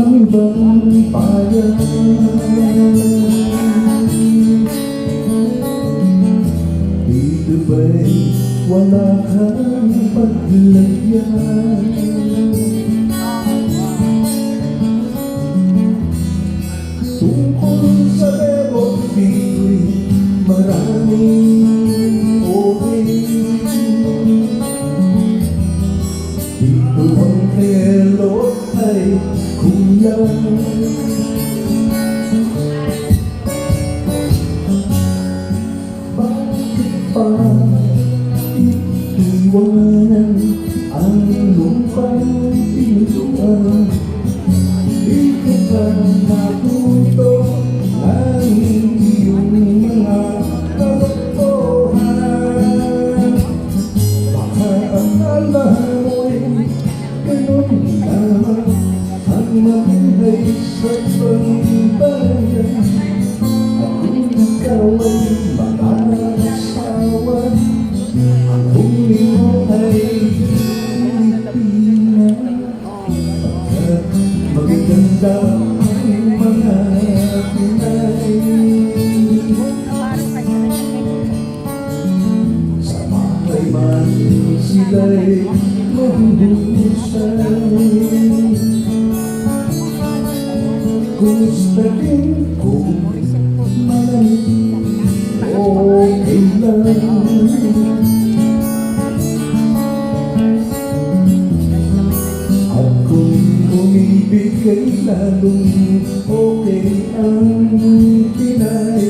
ibang bayan. Dito ba'y wala kang paglagyan? Tungkol sa lemon dito'y maraming okay. Dito ang kelo ay kulang. Bakit pa iiwanan ang lumpang pintuan? Dito ka natuto ng iyong mga kalokohan. Baka akala mo'y ganun lamang ang mabuhay sa pangbayan. At kung ikaw ay mag-asawa, ang huli mo ay magaganda ang mga Pinay. Sa bahay man sila'y mahuhusay. Kumusta din kung malamig okay lang. At kung umibig kay lalong okay ang Pinay.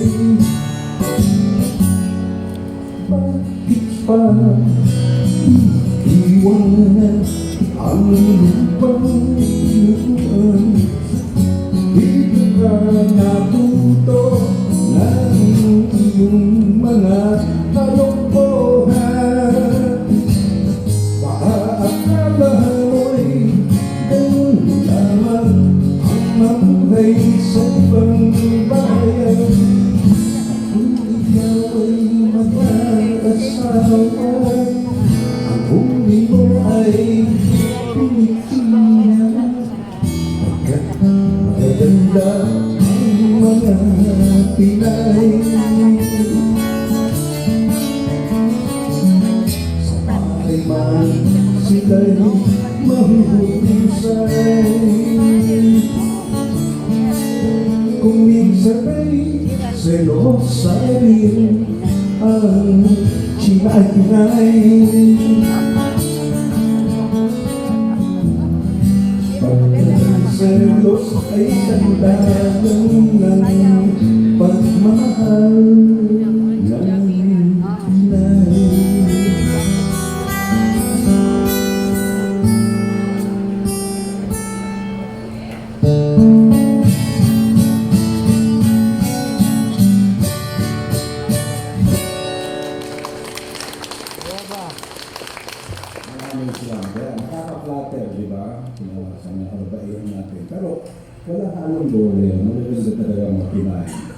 Bakit pa iiwanan ang lupang pintuan? Dito ka natuto ng iyong mga kalokohan. Baka akala mo'y ganun lamang ang mabuhay sa pangbayan. Kung ikaw ay mag-asawa, ang huli mo ay Pilipinas. Magaganda ang mga Pinay. Sa bahay man sila'y mahuhusay. Kung minsan ay selosa rin ang sila ay Pinay. Pagkakaselos ay tandaan ng pagmamahal ng Pinay. Maraming salamat. Nakaka-flatter, di ba? Sa mga kababaihan natin. Pero wala halong dole. Magaganda talaga mga Pinay.